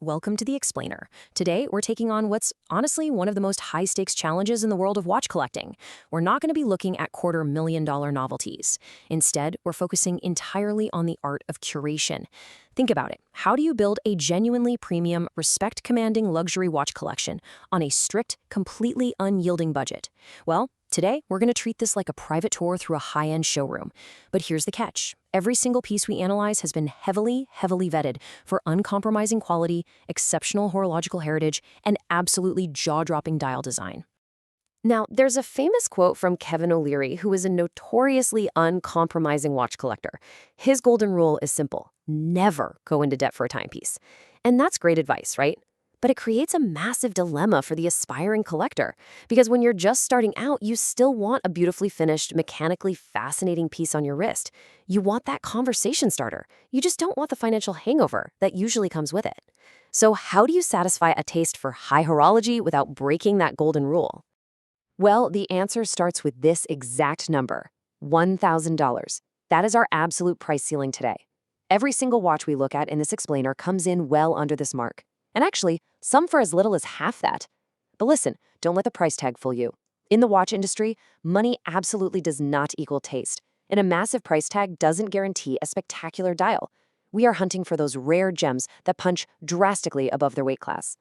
welcome to the Explainer. Today, we're taking on what's honestly one of the most high-stakes challenges in the world of watch collecting. We're not going to be looking at $250,000 novelties. Instead, we're focusing entirely on the art of curation. Think about it. How do you build a genuinely premium, respect-commanding luxury watch collection on a strict, completely unyielding budget? Well, today, we're going to treat this like a private tour through a high-end showroom. But here's the catch. Every single piece we analyze has been heavily vetted for uncompromising quality, exceptional horological heritage, and absolutely jaw-dropping dial design. Now, there's a famous quote from Kevin O'Leary, who is a notoriously uncompromising watch collector. His golden rule is simple: never go into debt for a timepiece. And that's great advice, right? But it creates a massive dilemma for the aspiring collector, because when you're just starting out, you still want a beautifully finished, mechanically fascinating piece on your wrist. You want that conversation starter. You just don't want the financial hangover that usually comes with it. So how do you satisfy a taste for high horology without breaking that golden rule? Well, the answer starts with this exact number: $1,000. That is our absolute price ceiling today. Every single watch we look at in this explainer comes in well under this mark. And actually, some for as little as half that. But listen, don't let the price tag fool you. In the watch industry, money absolutely does not equal taste, and a massive price tag doesn't guarantee a spectacular dial. We are hunting for those rare gems that punch drastically above their weight class.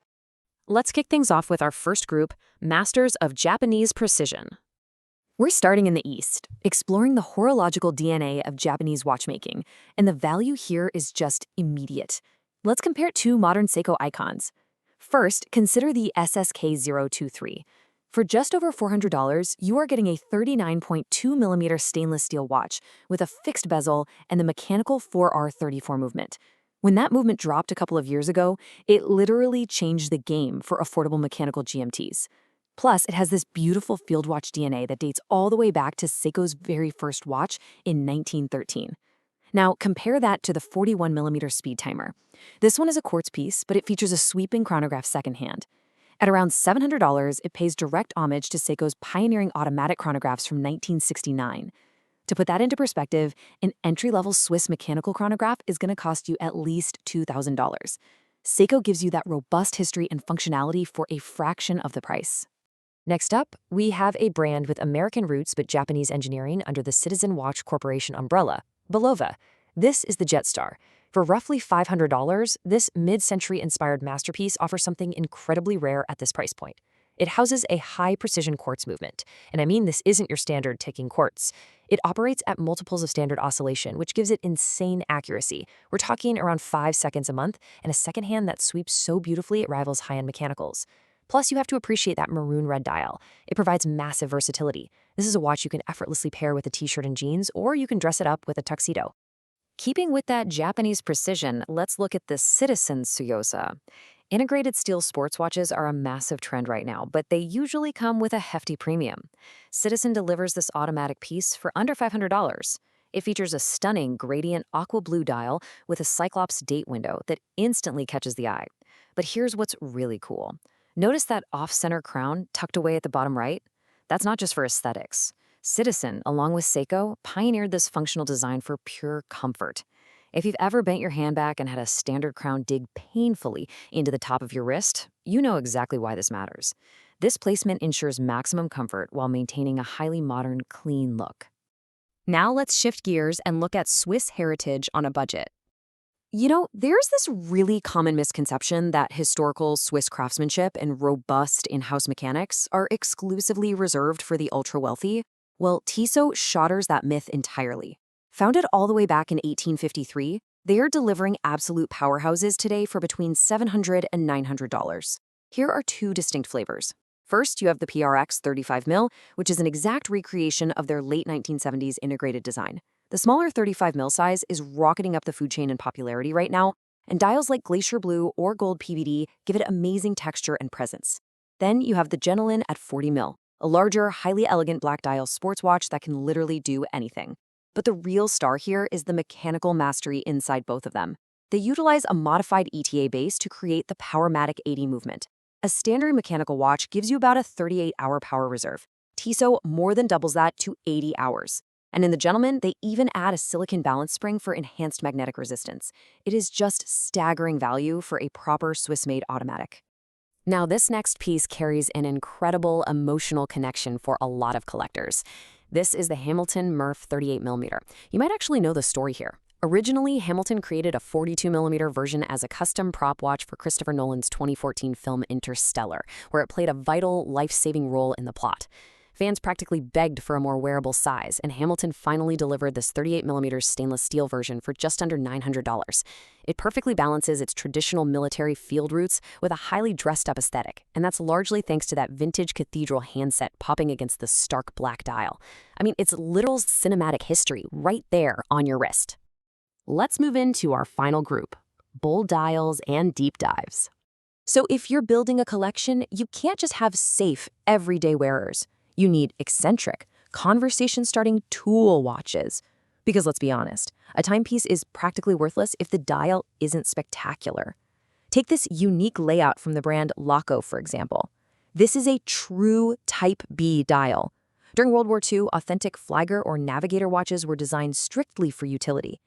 Let's kick things off with our first group, Masters of Japanese Precision. We're starting in the East, exploring the horological DNA of Japanese watchmaking, and the value here is just immediate. Let's compare two modern Seiko icons. First, consider the SSK-023. For just over $400, you are getting a 39.2mm stainless steel watch with a fixed bezel and the mechanical 4R34 movement. When that movement dropped a couple of years ago, it literally changed the game for affordable mechanical GMTs. Plus, it has this beautiful field watch DNA that dates all the way back to Seiko's very first watch in 1913. Now, compare that to the 41mm speed timer. This one is a quartz piece, but it features a sweeping chronograph second hand. At around $700, it pays direct homage to Seiko's pioneering automatic chronographs from 1969. To put that into perspective, an entry-level Swiss mechanical chronograph is going to cost you at least $2,000. Seiko gives you that robust history and functionality for a fraction of the price. Next up, we have a brand with American roots but Japanese engineering under the Citizen Watch Corporation umbrella, Bulova. This is the Jetstar. For roughly $500, this mid-century inspired masterpiece offers something incredibly rare at this price point. It houses a high-precision quartz movement, and I mean this isn't your standard ticking quartz. It operates at multiples of standard oscillation, which gives it insane accuracy. We're talking around 5 seconds a month, and a second hand that sweeps so beautifully it rivals high-end mechanicals. Plus, you have to appreciate that maroon red dial. It provides massive versatility. This is a watch you can effortlessly pair with a t-shirt and jeans, or you can dress it up with a tuxedo. Keeping with that Japanese precision, let's look at the Citizen Tsuyosa. Integrated steel sports watches are a massive trend right now, but they usually come with a hefty premium. Citizen delivers this automatic piece for under $500. It features a stunning gradient aqua blue dial with a Cyclops date window that instantly catches the eye. But here's what's really cool. Notice that off-center crown tucked away at the bottom right? That's not just for aesthetics. Citizen, along with Seiko, pioneered this functional design for pure comfort. If you've ever bent your hand back and had a standard crown dig painfully into the top of your wrist, you know exactly why this matters. This placement ensures maximum comfort while maintaining a highly modern, clean look. Now let's shift gears and look at Swiss heritage on a budget. You know, there's this really common misconception that historical Swiss craftsmanship and robust in-house mechanics are exclusively reserved for the ultra-wealthy. Well, Tissot shatters that myth entirely. Founded all the way back in 1853, they are delivering absolute powerhouses today for between $700 and $900. Here are two distinct flavors. First, you have the PRX 35mm, which is an exact recreation of their late 1970s integrated design. The smaller 35mm size is rocketing up the food chain in popularity right now, and dials like Glacier Blue or Gold PVD give it amazing texture and presence. Then you have the Genelin at 40mm, a larger, highly elegant black dial sports watch that can literally do anything. But the real star here is the mechanical mastery inside both of them. They utilize a modified ETA base to create the Powermatic 80 movement. A standard mechanical watch gives you about a 38-hour power reserve. Tissot more than doubles that to 80 hours. And in the gentleman, they even add a silicon balance spring for enhanced magnetic resistance. It is just staggering value for a proper Swiss-made automatic. Now, this next piece carries an incredible emotional connection for a lot of collectors. This is the Hamilton Murf 38mm. You might actually know the story here. Originally, Hamilton created a 42mm version as a custom prop watch for Christopher Nolan's 2014 film Interstellar, where it played a vital, life-saving role in the plot. Fans practically begged for a more wearable size, and Hamilton finally delivered this 38mm stainless steel version for just under $900. It perfectly balances its traditional military field roots with a highly dressed-up aesthetic, and that's largely thanks to that vintage cathedral handset popping against the stark black dial. I mean, it's literal cinematic history right there on your wrist. Let's move into our final group, bold dials and deep dives. So if you're building a collection, you can't just have safe, everyday wearers. You need eccentric, conversation-starting tool watches. Because let's be honest, a timepiece is practically worthless if the dial isn't spectacular. Take this unique layout from the brand Laco, for example. This is a true Type B dial. During World War II, authentic Flieger or Navigator watches were designed strictly for utility.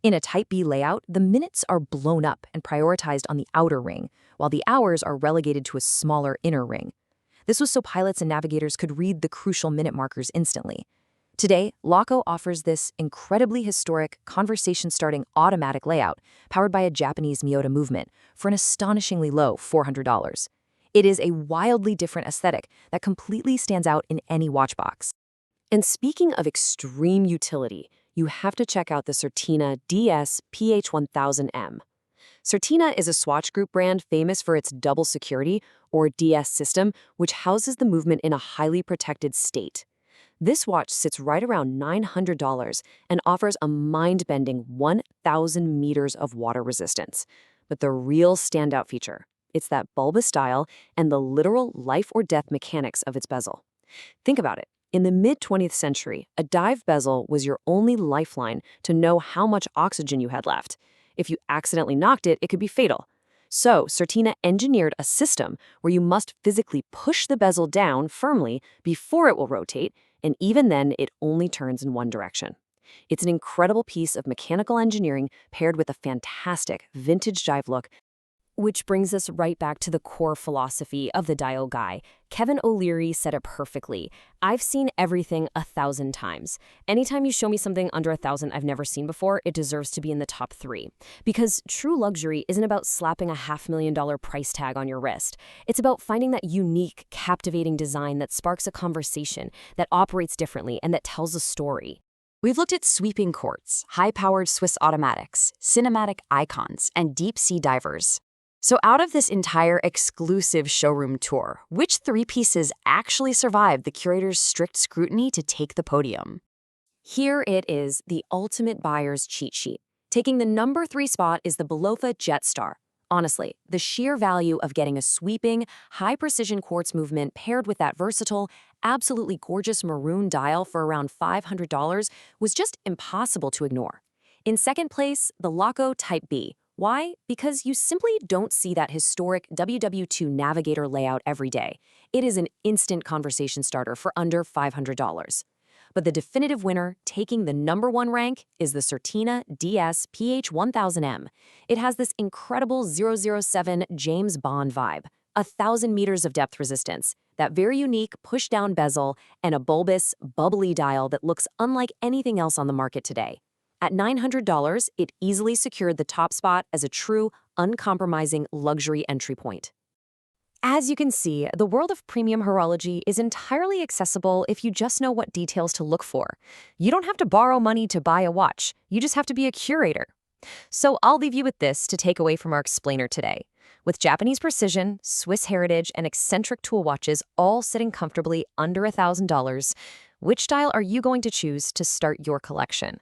In a Type B layout, the minutes are blown up and prioritized on the outer ring, while the hours are relegated to a smaller inner ring. This was so pilots and navigators could read the crucial minute markers instantly. Today, Laco offers this incredibly historic, conversation-starting automatic layout powered by a Japanese Miyota movement for an astonishingly low $400. It is a wildly different aesthetic that completely stands out in any watch box. And speaking of extreme utility, you have to check out the Certina DS PH1000M. Certina is a Swatch Group brand famous for its double security, or DS system, which houses the movement in a highly protected state. This watch sits right around $900 and offers a mind-bending 1,000 meters of water resistance. But the real standout feature, it's that bulbous dial and the literal life-or-death mechanics of its bezel. Think about it. In the mid-20th century, a dive bezel was your only lifeline to know how much oxygen you had left. If you accidentally knocked it, it could be fatal. So, Certina engineered a system where you must physically push the bezel down firmly before it will rotate, and even then, it only turns in one direction. It's an incredible piece of mechanical engineering paired with a fantastic vintage dive look. Which brings us right back to the core philosophy of the dial guy. Kevin O'Leary said it perfectly. I've seen everything 1,000 times. Anytime you show me something under 1,000 I've never seen before, it deserves to be in the top 3. Because true luxury isn't about slapping a $500,000 price tag on your wrist. It's about finding that unique, captivating design that sparks a conversation, that operates differently, and that tells a story. We've looked at sweeping quartz, high-powered Swiss automatics, cinematic icons, and deep-sea divers. So out of this entire exclusive showroom tour, which 3 pieces actually survived the curator's strict scrutiny to take the podium? Here it is, the ultimate buyer's cheat sheet. Taking the number 3 spot is the Bulova Jetstar. Honestly, the sheer value of getting a sweeping, high-precision quartz movement paired with that versatile, absolutely gorgeous maroon dial for around $500 was just impossible to ignore. In second place, the Laco Type B. Why? Because you simply don't see that historic WW2 Navigator layout every day. It is an instant conversation starter for under $500. But the definitive winner, taking the number 1 rank, is the Certina DS PH1000M. It has this incredible 007 James Bond vibe, 1,000 meters of depth resistance, that very unique push-down bezel, and a bulbous, bubbly dial that looks unlike anything else on the market today. At $900, it easily secured the top spot as a true, uncompromising luxury entry point. As you can see, the world of premium horology is entirely accessible if you just know what details to look for. You don't have to borrow money to buy a watch. You just have to be a curator. So I'll leave you with this to take away from our explainer today. With Japanese precision, Swiss heritage, and eccentric tool watches all sitting comfortably under $1,000, which style are you going to choose to start your collection?